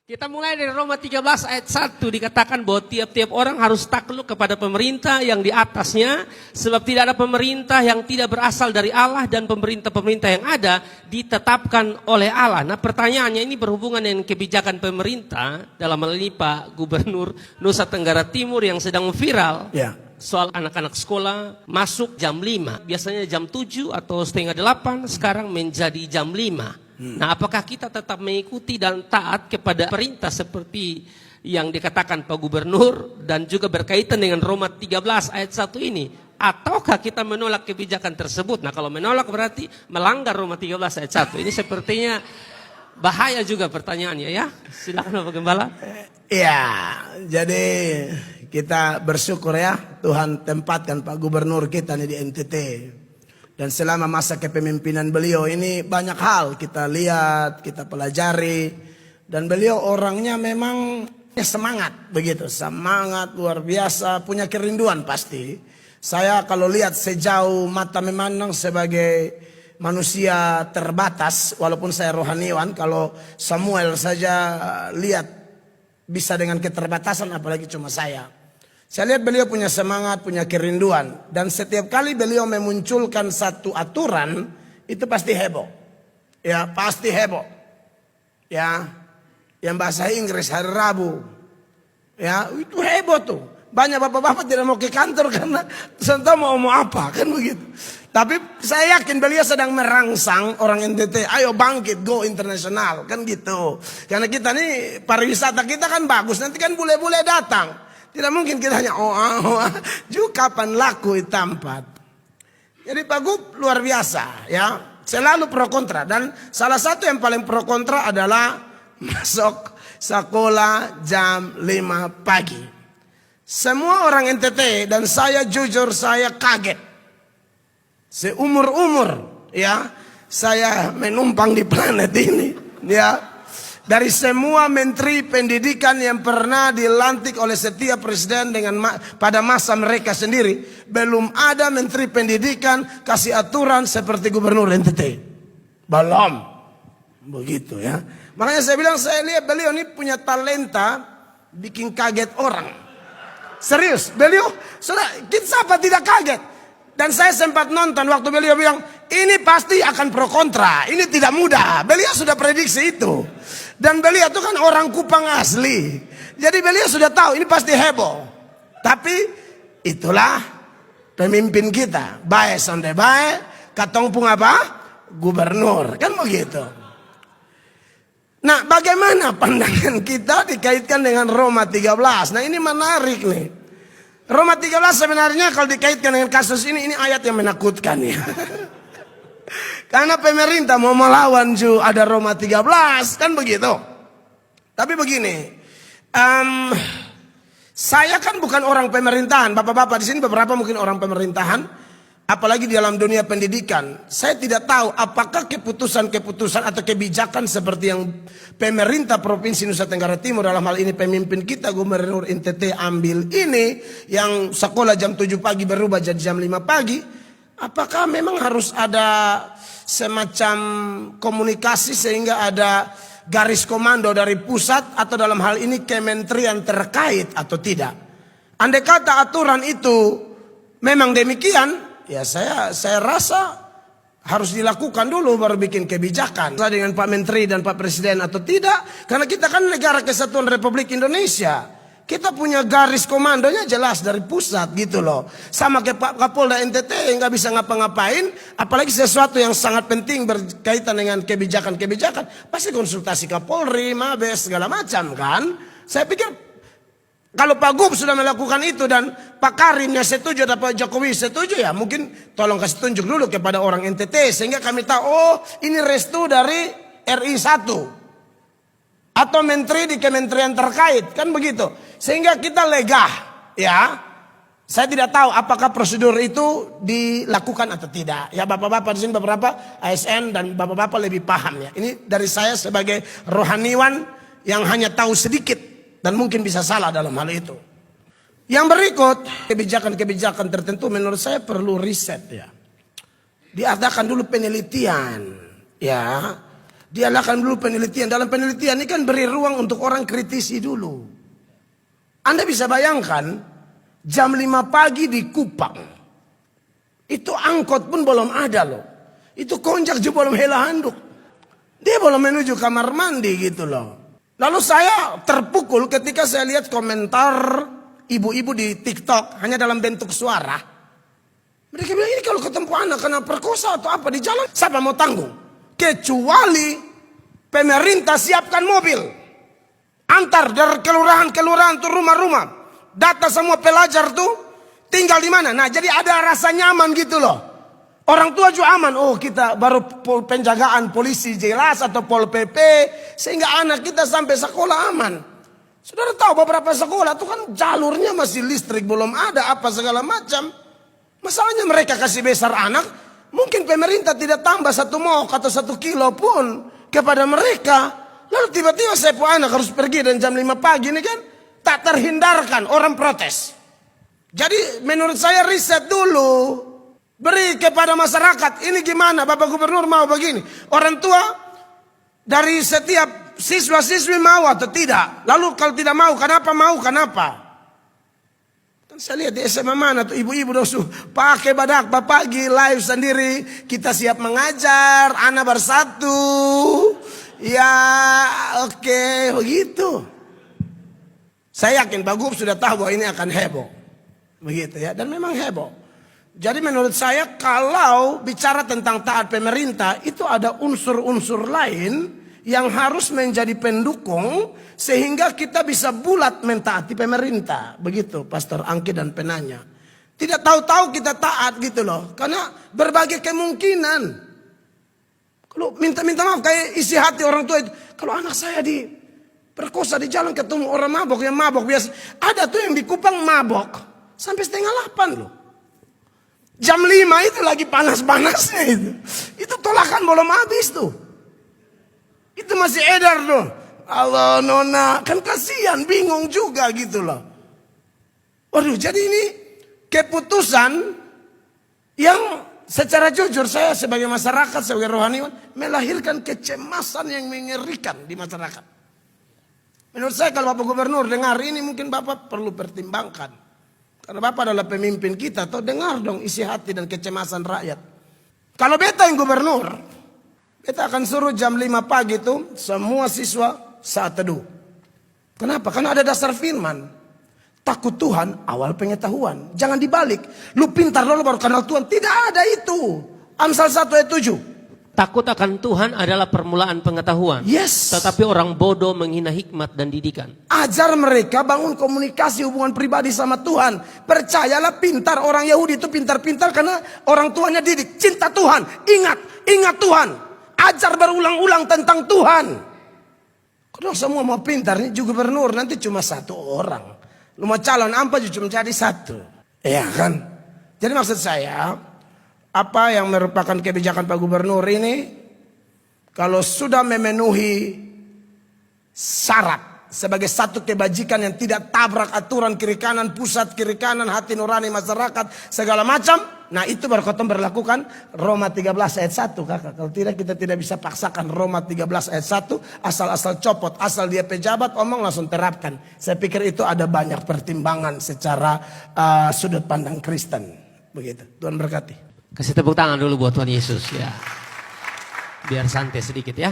Kita mulai dari Roma 13 ayat 1 dikatakan bahwa tiap-tiap orang harus takluk kepada pemerintah yang di atasnya, sebab tidak ada pemerintah yang tidak berasal dari Allah dan pemerintah-pemerintah yang ada ditetapkan oleh Allah. Nah, pertanyaannya ini berhubungan dengan kebijakan pemerintah, dalam hal ini Pak Gubernur Nusa Tenggara Timur yang sedang viral. Ya. Soal anak-anak sekolah masuk jam 5, biasanya jam 7 atau setengah 8, sekarang menjadi jam 5. Nah, apakah kita tetap mengikuti dan taat kepada perintah seperti yang dikatakan Pak Gubernur dan juga berkaitan dengan Roma 13 ayat 1 ini? Ataukah kita menolak kebijakan tersebut? Nah, kalau menolak berarti melanggar Roma 13 ayat 1. Ini sepertinya bahaya juga pertanyaannya ya. Silakan Pak Gembala. Ya, jadi kita bersyukur ya Tuhan tempatkan Pak Gubernur kita nih di NTT. Dan selama masa kepemimpinan beliau ini banyak hal kita lihat, kita pelajari. Dan beliau orangnya memang semangat begitu, semangat luar biasa, punya kerinduan pasti. Saya kalau lihat sejauh mata memandang sebagai manusia terbatas, walaupun saya rohaniwan, kalau Samuel saja lihat bisa dengan keterbatasan apalagi cuma saya. Saya lihat beliau punya semangat, punya kerinduan. Dan setiap kali beliau memunculkan satu aturan, itu pasti heboh. Ya, pasti heboh. Ya, yang bahasa Inggris hari Rabu. Ya, itu heboh tuh. Banyak bapak-bapak tidak mau ke kantor karena entah mau apa, kan begitu. Tapi saya yakin beliau sedang merangsang orang NTT, ayo bangkit, go internasional, kan gitu. Karena kita nih, pariwisata kita kan bagus, nanti kan bule-bule datang. Tidak mungkin kita hanya juga kapan laku di tempat. Jadi Pak Gub luar biasa ya. Selalu pro kontra. Dan salah satu yang paling pro kontra adalah masuk sekolah jam 5 pagi. Semua orang NTT dan saya jujur saya kaget. Seumur-umur ya saya menumpang di planet ini ya. Dari semua menteri pendidikan yang pernah dilantik oleh setiap presiden pada masa mereka sendiri, belum ada menteri pendidikan kasih aturan seperti gubernur NTT. Belum. Begitu ya. Makanya saya bilang saya lihat beliau ini punya talenta bikin kaget orang. Serius, beliau sudah siapa tidak kaget. Dan saya sempat nonton waktu beliau bilang ini pasti akan pro kontra, ini tidak mudah. Beliau sudah prediksi itu. Dan beliau itu kan orang Kupang asli. Jadi beliau sudah tahu ini pasti heboh. Tapi itulah pemimpin kita. Baik sonde baik, katong pun apa? Gubernur. Kan begitu. Nah, bagaimana pandangan kita dikaitkan dengan Roma 13? Nah, ini menarik nih. Roma 13 sebenarnya kalau dikaitkan dengan kasus ini ayat yang menakutkan ya. Karena pemerintah mau melawan ada Roma 13 kan begitu. Tapi begini, saya kan bukan orang pemerintahan. Bapak-bapak di sini beberapa mungkin orang pemerintahan, apalagi di dalam dunia pendidikan. Saya tidak tahu apakah keputusan-keputusan atau kebijakan seperti yang pemerintah Provinsi Nusa Tenggara Timur dalam hal ini pemimpin kita Gubernur NTT ambil ini yang sekolah jam 7 pagi berubah jadi jam 5 pagi. Apakah memang harus ada semacam komunikasi sehingga ada garis komando dari pusat atau dalam hal ini kementerian terkait atau tidak? Andai kata aturan itu memang demikian, ya saya rasa harus dilakukan dulu baru bikin kebijakan. Dengan Pak Menteri dan Pak Presiden atau tidak, karena kita kan negara kesatuan Republik Indonesia. Kita punya garis komandonya jelas dari pusat gitu loh. Sama kayak Pak Kapolda NTT yang nggak bisa ngapa-ngapain, apalagi sesuatu yang sangat penting berkaitan dengan kebijakan-kebijakan, pasti konsultasi Kapolri, Mabes segala macam kan. Saya pikir kalau Pak Gub sudah melakukan itu dan Pak Karimnya setuju atau Pak Jokowi setuju ya mungkin tolong kasih tunjuk dulu kepada orang NTT sehingga kami tahu oh ini restu dari RI 1. Atau menteri di kementerian terkait kan begitu sehingga kita lega ya. Saya tidak tahu apakah prosedur itu dilakukan atau tidak ya. Bapak-bapak di sini beberapa ASN dan bapak-bapak lebih paham ya. Ini dari saya sebagai rohaniwan yang hanya tahu sedikit dan mungkin bisa salah dalam hal itu. Yang berikut kebijakan-kebijakan tertentu menurut saya perlu riset ya. Diadakan dulu penelitian ya. Dia lakukan dulu penelitian. Dalam penelitian ini kan beri ruang untuk orang kritisi dulu. Anda bisa bayangkan, jam 5 pagi di Kupang. Itu angkot pun belum ada loh. Itu konjak juga belum hela handuk. Dia belum menuju kamar mandi gitu loh. Lalu saya terpukul ketika saya lihat komentar ibu-ibu di TikTok hanya dalam bentuk suara. Mereka bilang, ini kalau ketemu anak kena perkosa atau apa di jalan, siapa mau tanggung? Kecuali pemerintah siapkan mobil. Antar dari kelurahan-kelurahan tuh rumah-rumah. Data semua pelajar tuh tinggal di mana. Nah, jadi ada rasa nyaman gitu loh. Orang tua juga aman. Oh, kita baru penjagaan polisi jelas atau Pol PP. Sehingga anak kita sampai sekolah aman. Saudara tahu beberapa sekolah tuh kan jalurnya masih listrik belum ada apa segala macam. Masalahnya mereka kasih besar anak. Mungkin pemerintah tidak tambah 1 mok atau 1 kilo pun kepada mereka. Lalu tiba-tiba saya punya anak harus pergi dan jam 5 pagi ini kan tak terhindarkan orang protes. Jadi menurut saya riset dulu. Beri kepada masyarakat. Ini gimana Bapak Gubernur mau begini. Orang tua dari setiap siswa-siswi mau atau tidak. Lalu kalau tidak mau kenapa? Saya lihat di SMA mana tuh ibu-ibu dosu pakai badak pagi live sendiri. Kita siap mengajar, anak bersatu. Ya oke, begitu. Saya yakin Pak Gub sudah tahu bahwa ini akan heboh. Begitu ya, dan memang heboh. Jadi menurut saya kalau bicara tentang taat pemerintah itu ada unsur-unsur lain yang harus menjadi pendukung sehingga kita bisa bulat mentaati pemerintah. Begitu Pastor Angki dan penanya. Tidak tahu-tahu kita taat gitu loh. Karena berbagai kemungkinan. Kalau minta maaf kayak isi hati orang tua itu. Kalau anak saya diperkosa di jalan ketemu orang mabok yang mabok biasa. Ada tuh yang di Kupang mabok sampai 7:30 loh. Jam 5 itu lagi panas-panasnya itu. Itu tolakan belum habis tuh. Itu masih edar tuh. Allah nona, kan kasihan, bingung juga gitu loh. Waduh, jadi ini keputusan yang secara jujur saya sebagai masyarakat, sebagai rohaniwan, melahirkan kecemasan yang mengerikan di masyarakat. Menurut saya kalau Bapak Gubernur dengar ini mungkin Bapak perlu pertimbangkan. Karena Bapak adalah pemimpin kita, atau dengar dong isi hati dan kecemasan rakyat. Kalau beta yang gubernur, beta akan suruh jam 5 pagi itu semua siswa saat teduh. Kenapa? Karena ada dasar firman. Takut Tuhan awal pengetahuan. Jangan dibalik. Lu pintar lalu baru kenal Tuhan. Tidak ada itu. Amsal 1 ayat 7. Takut akan Tuhan adalah permulaan pengetahuan. Yes. Tetapi orang bodoh menghina hikmat dan didikan. Ajar mereka bangun komunikasi hubungan pribadi sama Tuhan. Percayalah pintar. Orang Yahudi itu pintar-pintar karena orang tuanya didik. Cinta Tuhan. Ingat Tuhan. Ajar berulang-ulang tentang Tuhan. Kalau semua mau pintar, ini juga gubernur nanti cuma 1 orang. Lu mau calon apa juga cuma jadi 1. Ya kan? Jadi maksud saya, apa yang merupakan kebijakan Pak Gubernur ini, kalau sudah memenuhi syarat sebagai satu kebajikan yang tidak tabrak aturan kiri kanan, pusat kiri kanan, hati nurani masyarakat, segala macam, nah itu baru kita berlakukan Roma 13 ayat 1 kakak. Kalau tidak kita tidak bisa paksakan Roma 13 ayat 1, asal-asal copot, asal dia pejabat omong langsung terapkan. Saya pikir itu ada banyak pertimbangan secara sudut pandang Kristen. Begitu, Tuhan berkati. Kasih tepuk tangan dulu buat Tuhan Yesus ya. Biar santai sedikit ya.